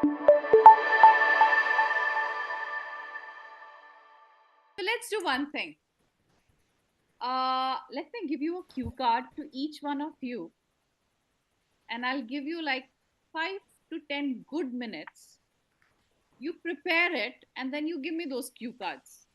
So let's do one thing. Let me give you a cue card to each one of you, and I'll give you like 5 to 10 good minutes. You prepare it, and then you give me those cue cards.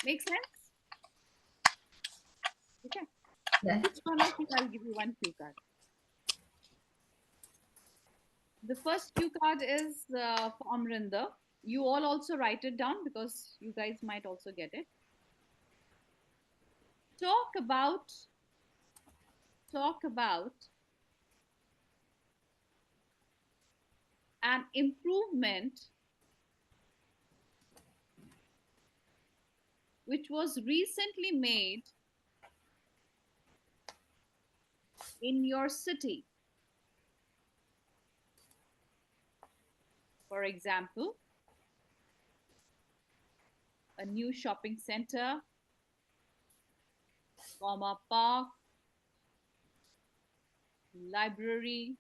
Make sense? Okay. Yeah. Each one of you, I'll give you one cue card. The first cue card is for Amrinder. You all also write it down because you guys might also get it. Talk about an improvement which was recently made in your city. For example, a new shopping center, comma park, library,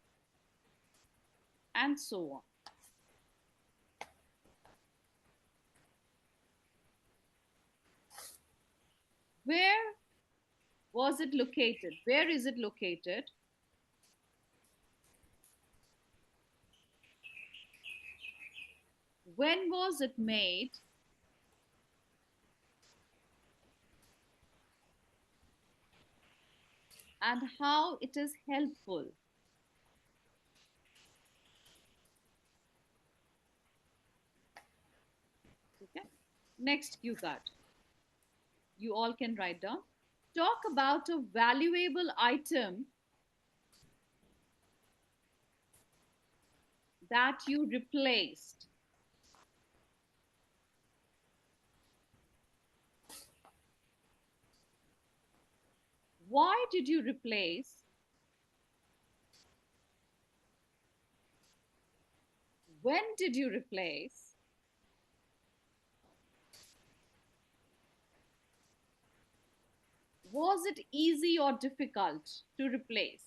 and so on. Where was it located? Where is it located? When was it made? And how it is helpful. Okay. Next cue card. You all can write down. Talk about a valuable item that you replaced. Why did you replace? When did you replace? Was it easy or difficult to replace?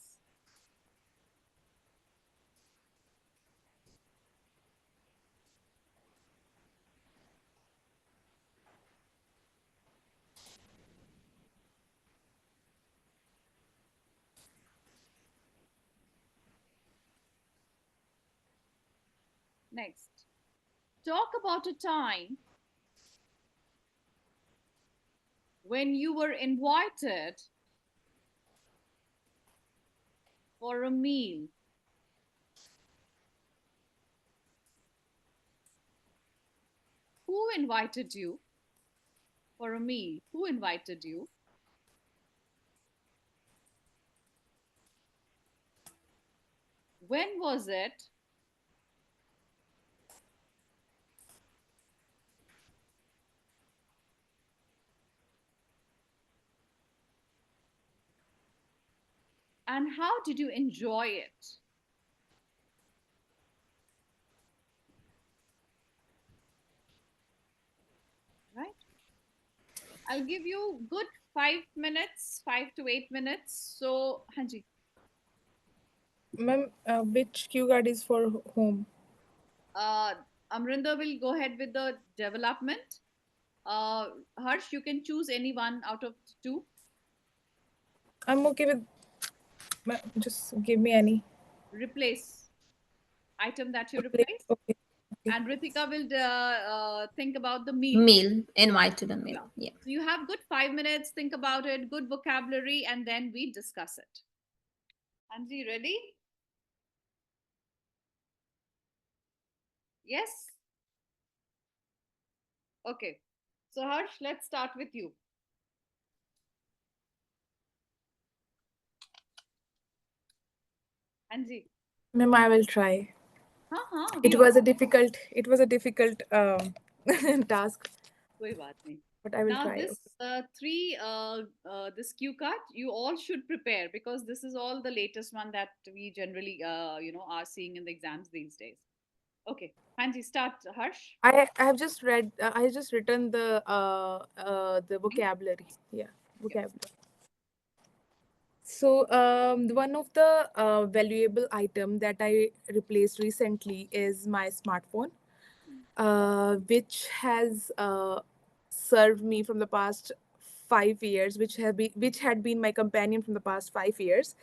Next, talk about a time when you were invited for a meal. Who invited you for a meal? Who invited you? When was it? And how did you enjoy it? Right? I'll give you good 5 minutes, 5 to 8 minutes. So, Hanji. Ma'am, which cue card is for whom? Amrinder will go ahead with the development. Harsh, you can choose any one out of two. I'm okay with. Just give me any. Replace item that you Okay. replace. Okay. And Ritika will think about the meal. Meal. Invite to the meal. Yeah. So you have good 5 minutes, think about it, good vocabulary, and then we discuss it. Anji, ready? Yes? Okay. So Harsh, let's start with you. Anji. Ma'am, I will try. हाँ It we was all a difficult. It was a difficult task, कोई बात नहीं. but I will Now try. this this cue card you all should prepare because this is all the latest one that we generally are seeing in the exams these days. Okay, Hanji, start Harsh. I have just read. I have just written the vocabulary. Yeah, Yep. vocabulary. So, one of the valuable item that I replaced recently is my smartphone, which has served me from the past 5 years, which had been my companion from the past 5 years.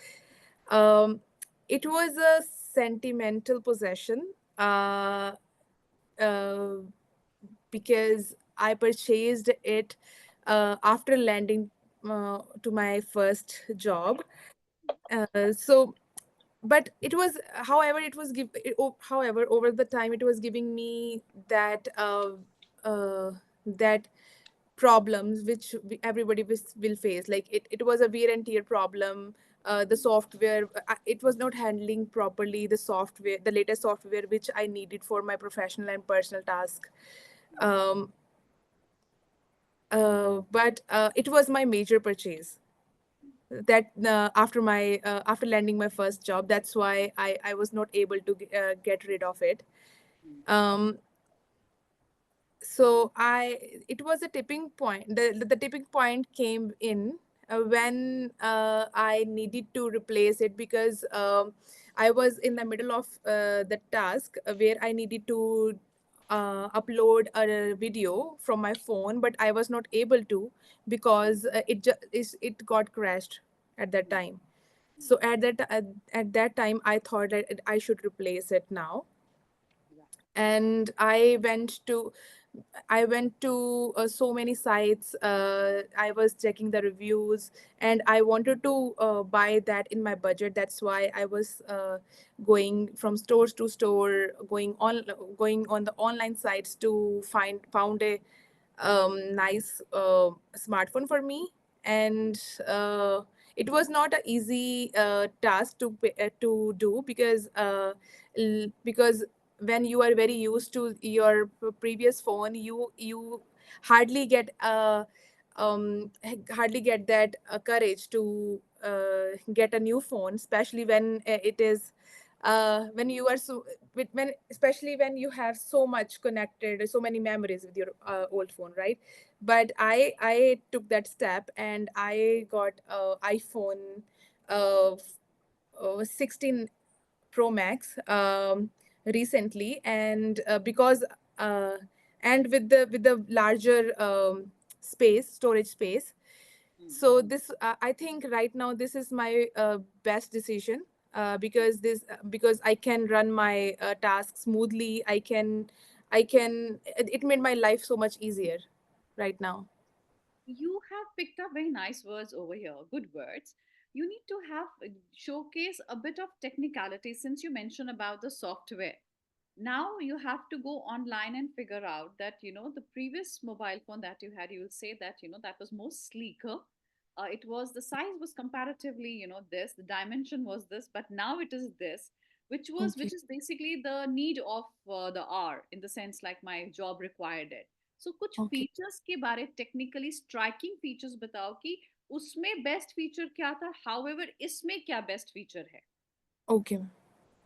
Um, it was a sentimental possession uh, because I purchased it after landing to my first job. So but it was however it was however over the time it was giving me uh, that problems which everybody will face, like it was a wear and tear problem. The software, it was not handling properly the software, the latest software which I needed for my professional and personal task. um, but it was my major purchase that after landing my first job, that's why I was not able to get rid of it. um so I it was a tipping point. The tipping point came in when I needed to replace it, because I was in the middle of the task where I needed to upload a video from my phone, but I was not able to because it got crashed at that time. So at that time I thought that I should replace it now. And I went to so many sites. I was checking the reviews, and I wanted to buy that in my budget. That's why I was going from stores to store, going on the online sites to found a nice smartphone for me. And it was not an easy task to do, because when you are very used to your previous phone, you hardly get hardly get that courage to get a new phone, especially when it is when you are so when especially when you have so much connected, so many memories with your old phone, right? But I took that step and I got iPhone uh, 16 Pro Max recently. And because uh, and with the larger storage space. So this I think right now this is my best decision, because I can run my tasks smoothly. It made my life so much easier right now. You have picked up very nice words over here, good words. You need to have showcase a bit of technicality since you mentioned about the software. Now you have to go online and figure out that the previous mobile phone that you had, you will say that that was more sleeker. It was, the size was comparatively this, the dimension was this, but now it is this, Okay. which is basically the need of the hour, in the sense like my job required it. So कुछ Okay. Features के बारे, technically striking features बताओ कि उसमें best feature क्या था, however इसमें क्या बेस्ट फीचर है, Okay.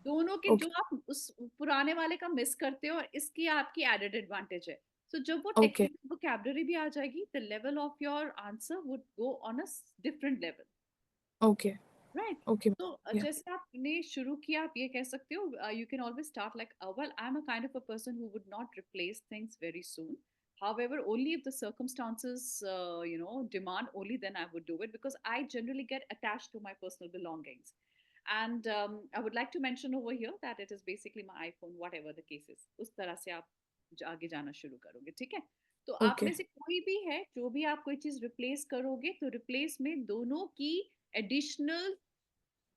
दोनों के जो Okay. आप उस पुराने वाले का मिस करते हो और इसकी आपकी एडेड एडवांटेज है. सो जब वो Okay. टेक्निकल वोकैबुलरी भी आ जाएगी, the level of your answer would go on a different level, Okay. Right? Okay. तो Yeah. जैसे आपने शुरू किया, आप ये कह सकते हो, you can always start like, well I am a kind of a person who would not replace things very soon. However, only if the circumstances, demand, only then I would do it, because I generally get attached to my personal belongings. And I would like to mention over here that it is basically my iPhone, whatever the case is. उस तरह से आप आगे जाना शुरू करोगे, ठीक है? तो आप में Okay. से कोई भी है, जो भी आप कोई चीज रिप्लेस करोगे, तो रिप्लेस में दोनों की एडिशनल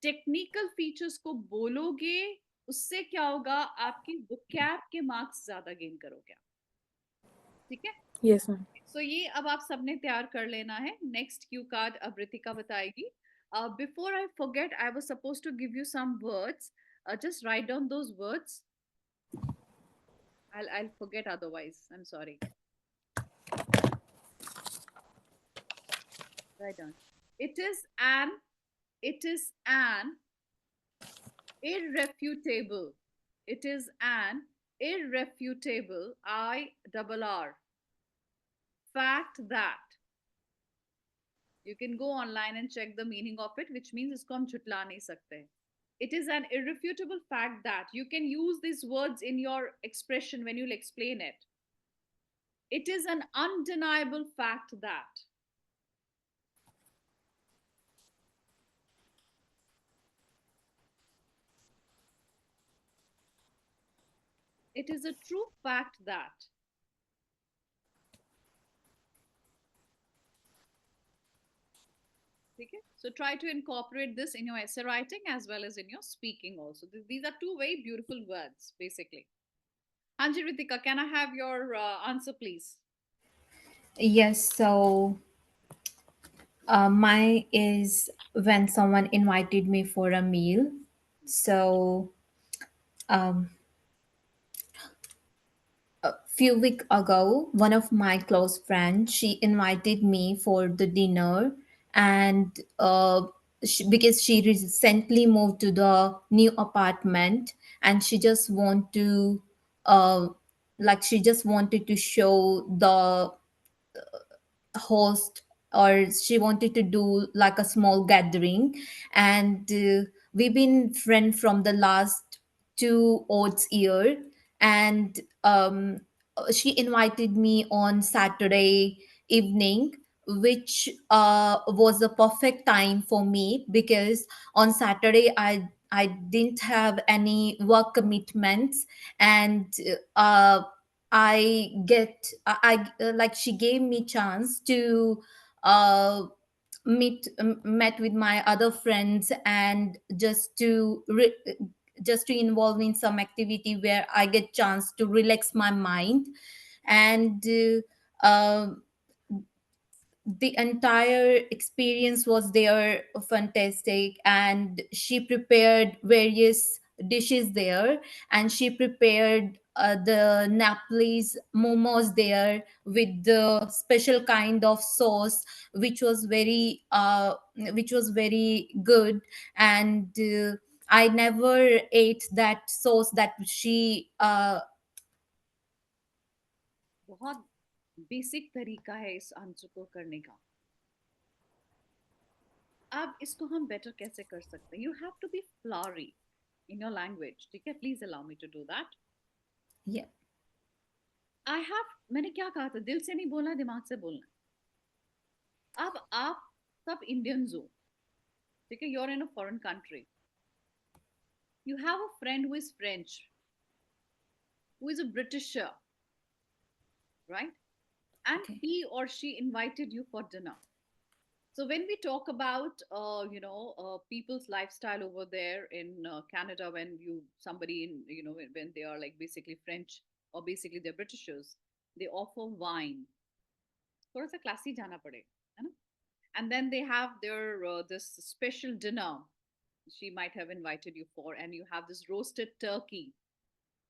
टेक्निकल फीचर्स को बोलोगे. उससे क्या होगा, आपकी वोकैब के मार्क्स ज्यादा गेन करोगे आप, ठीक है? Yes, ma'am. सो ये अब आप सबने तैयार कर लेना है. नेक्स्ट क्यू कार्ड अब रितिका बताएगी. Before I forget, I was suppose to give you some words. Just write down those words. I'll forget otherwise, I'm sorry. Write down. It is an irrefutable. It is an irrefutable, I double R, fact that You can go online and check the meaning of it, which means इसको हम झुटला नहीं सकते. It is an irrefutable fact that you can use these words in your expression when you'll explain it. It is an undeniable fact that it is a true fact that okay? So try to incorporate this in your essay writing as well as in your speaking also. These are two very beautiful words, basically. Anji Ritika, can I have your answer, please? Yes. So mine is when someone invited me for a meal. So um, a few weeks ago, one of my close friends, she invited me for the dinner, and because she recently moved to the new apartment, and she just want to uh, like she just wanted to show the host, or she wanted to do like a small gathering, and we've been friends from the last 2 odd year, and she invited me on Saturday evening, which was the perfect time for me because on Saturday I didn't have any work commitments, and like she gave me chance to uh, met with my other friends, and just to involve in some activity where I get chance to relax my mind, and the entire experience was there fantastic, and she prepared various dishes there, and she prepared the Naples momos there with the special kind of sauce, which was very good, and I never ate that sauce that she बहुत basic तरीका है इस answer को करने का. अब इसको हम बेटर कैसे कर सकते हैं? You have to be flowery in your language. ठीक है, please allow me to do that. yeah. I have, मैंने क्या कहा था, दिल से नहीं बोलना, दिमाग से बोलना. अब आप सब इंडियंस हो, ठीक है, you are in a foreign country, you have a friend who is French, who is a Britisher, right? And Okay. he or she invited you for dinner. So when we talk about, people's lifestyle over there in Canada, when you somebody in, when they are like basically French or basically they're Britishers, they offer wine. थोड़ा सा classy जाना पड़े, है ना? And then they have their this special dinner she might have invited you for, and you have this roasted turkey,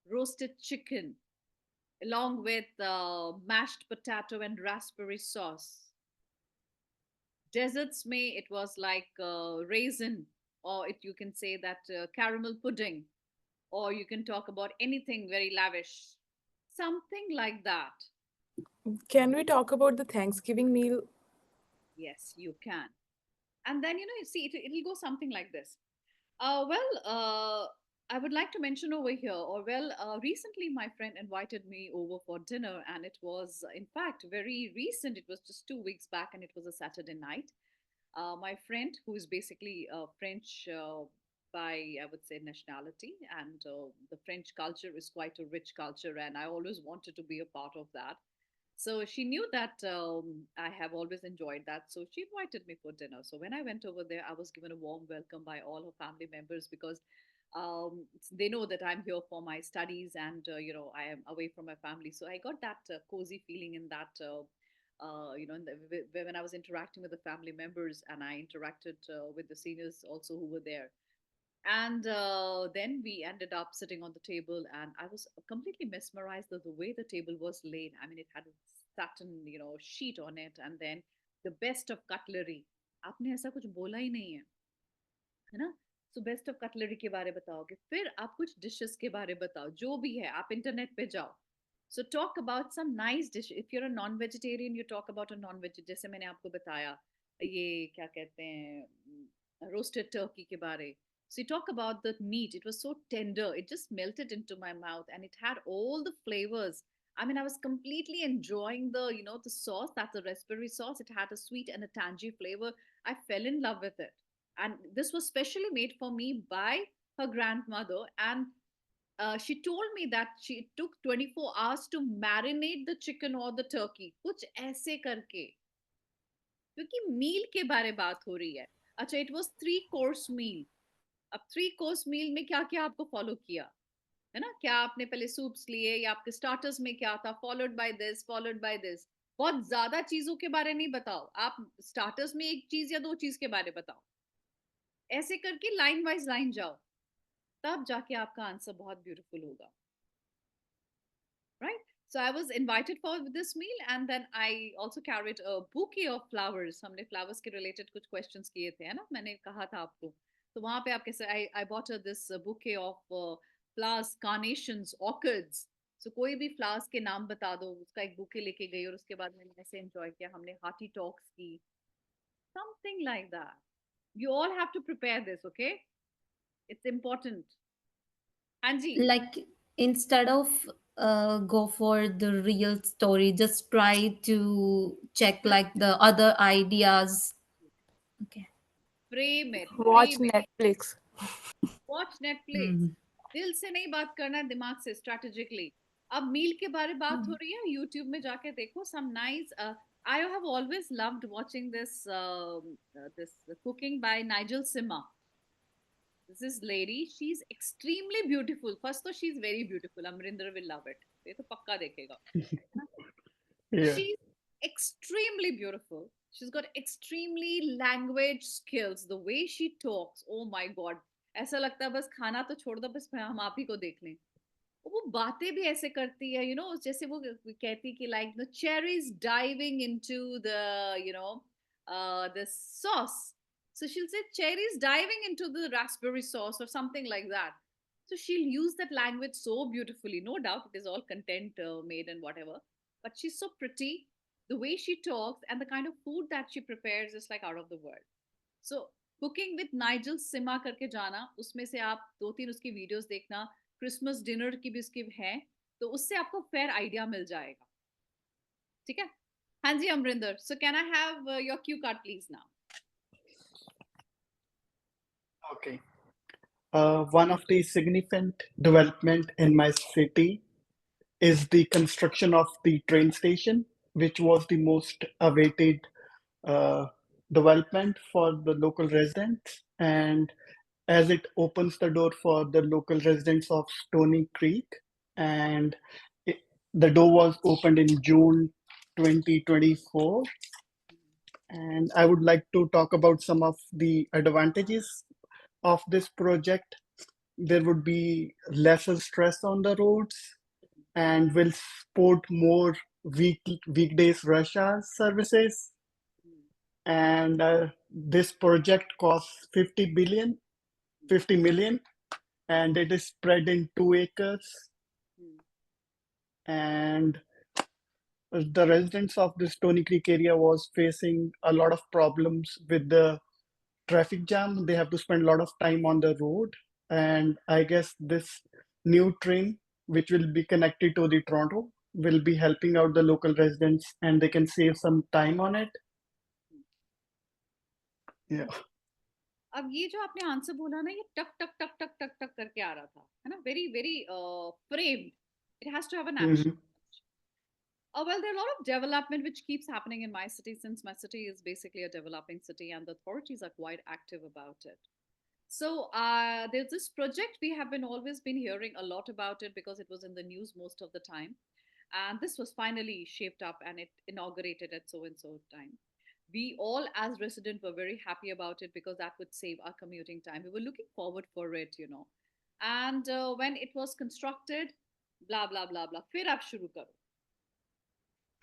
roasted chicken, along with mashed potato and raspberry sauce. Desserts may it was like raisin, or it you can say that caramel pudding, or you can talk about anything very lavish, something like that. Can we talk about the Thanksgiving meal? Yes, you can. And then you see it'll go something like this. Well, I would like to mention over here, or well, recently my friend invited me over for dinner, and it was, in fact, very recent. It was just 2 weeks back, and it was a Saturday night. My friend, who is basically French by, I would say, nationality, and the French culture is quite a rich culture, and I always wanted to be a part of that. So she knew that I have always enjoyed that. So she invited me for dinner. So when I went over there, I was given a warm welcome by all her family members because they know that I'm here for my studies and, I am away from my family. So I got that cozy feeling in that. When I was interacting with the family members, and I interacted with the seniors also who were there, and then we ended up sitting on the table, and I was completely mesmerized at the way the table was laid. I mean, it had a satin, sheet on it, and then the best of cutlery. आपने ऐसा कुछ बोला ही नहीं है ना? So best of cutlery के बारे बताओगे, फिर आप कुछ डिशेस के बारे बताओ, जो भी है आप इंटरनेट पे जाओ. So talk about some nice dish. If you are a non vegetarian, you talk about a non veg, जैसे मैंने आपको बताया. ये क्या कहते हैं roasted turkey के बारे. So you talk about the meat. It was so tender. It just melted into my mouth, and it had all the flavors. I mean, I was completely enjoying the, the sauce. That's a raspberry sauce. It had a sweet and a tangy flavor. I fell in love with it. And this was specially made for me by her grandmother. And she told me that she took 24 hours to marinate the chicken or the turkey. कुछ ऐसे करके. क्योंकि मील के बारे बात हो रही है. अच्छा, इट वाज 3 कोर्स मील. अब 3 कोर्स मील में क्या क्या आपको फॉलो किया, है ना? क्या आपने पहले सूप्स लिए, या आपके स्टार्टर्स में क्या था, followed by this, followed by this. बहुत ज्यादा चीजों के बारे नहीं बताओ आप. स्टार्टर्स में एक चीज या दो चीज के बारे बताओ. ऐसे करके लाइन वाइज लाइन जाओ, तब जाके आपका आंसर बहुत ब्यूटीफुल होगा. Right? So I was invited for this meal, and then I also carried a bouquet of flowers. हमने flowers के related कुछ questions किए थे, है ना? मैंने कहा था आपको. तो वहाँ पे आप कैसे, I bought her this bouquet of flowers, carnations, orchids. So कोई भी flowers के नाम बता दो, उसका एक bouquet लेके गई, और उसके बाद मैंने ऐसे enjoy किया. हमने hearty talks की. Something like that. You all have to prepare this, okay? It's important. हाँ जी. Like, instead of go for the real story, just try to check like the other ideas. Okay. Frame it. Watch Frame it. Netflix. Watch Netflix. Mhm. दिल से नहीं बात करना, दिमाग से, strategically. अब मील के बारे बात हो रही है, यूट्यूब में जाके देखो some nice. I have always loved watching this cooking by Nigella सिमा. This lady, she's extremely beautiful. First तो she's very beautiful. Amrinder will love it. ये तो पक्का देखेगा. Yeah. She's extremely beautiful. She's got extremely language skills. The way she talks, oh my god. ऐसा लगता है बस खाना तो छोड़ दो, बस हम आप ही को देख लें. वो बातें भी ऐसे करती है, जैसे वो कहती कि like the cherries diving into the, the sauce. So she'll say cherries diving into the raspberry sauce or something like that. So she'll use that language so beautifully. No doubt it is all content made and whatever, but she's so pretty. The way she talks and the kind of food that she prepares is like out of the world. So cooking with Nigel Sima करके जाना, उसमें से आप 2-3 उसकी videos देखना. Christmas dinner की भी उसकी है, तो उससे आपको फेयर आइडिया मिल जाएगा. ठीक है. हाँ ji Amrinder, so can I have your Q card please now. Okay. One of the significant development in my city is the construction of the train station, which was the most awaited uh, development for the local residents. And as it opens the door for the local residents of Stony Creek, and it, the door was opened in June 2024. And I would like to talk about some of the advantages of this project. There would be lesser stress on the roads and will support more weekdays rush hour services. And this project costs 50 million, and it is spread in 2 acres. And the residents of the Stony Creek area was facing a lot of problems with the traffic jam. They have to spend a lot of time on the road. And I guess this new train, which will be connected to the Toronto, will be helping out the local residents and they can save some time on it. Yeah. अब ये जो आपने answer बोला ना, ये टक टक टक टक टक टक करके आ रहा था, है ना? Very very framed. It has to have an action. Mhm. Well, there are a lot of development which keeps happening in my city, since my city is basically a developing city and the authorities are quite active about it. So there's this project we have been always been hearing a lot about it because it was in the news most of the time, and this was finally shaped up and it inaugurated at so and so time. We all as resident were very happy about it because that would save our commuting time. We were looking forward for it. And when it was constructed, blah blah blah blah, फिर आप शुरू करो.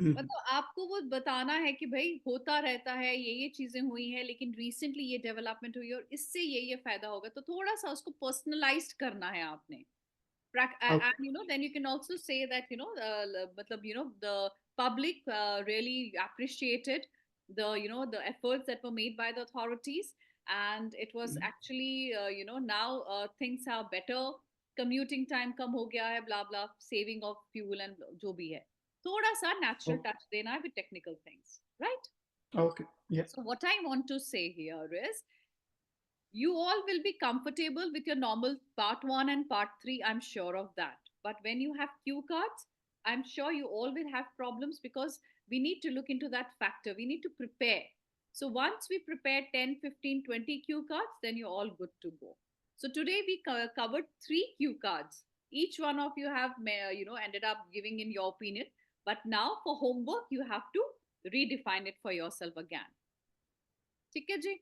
Mhm. मतलब आपको वो बताना है कि भाई होता रहता है, ये चीजें हुई हैं, लेकिन रिसेंटली ये डेवलपमेंट हुई और इससे ये फायदा होगा, तो थोड़ा सा उसको पर्सनलाइज्ड करना है आपने. Okay. And then you can also say that मतलब the public really appreciated the efforts that were made by the authorities, and it was actually now things are better. Commuting time कम हो गया है, blah blah, saving of fuel and जो भी है, थोड़ा सा natural Oh, touch देना है with technical things, right? okay. Yeah. So what I want to say here is, you all will be comfortable with your normal part 1 and part 3, I'm sure of that. But when you have cue cards, I'm sure you all will have problems, because we need to look into that factor, we need to prepare. So once we prepare 10, 15, 20 cue cards, then you're all good to go. So today we covered 3 cue cards. Each one of you have ended up giving in your opinion, but now for homework you have to redefine it for yourself again. ठीक है जी?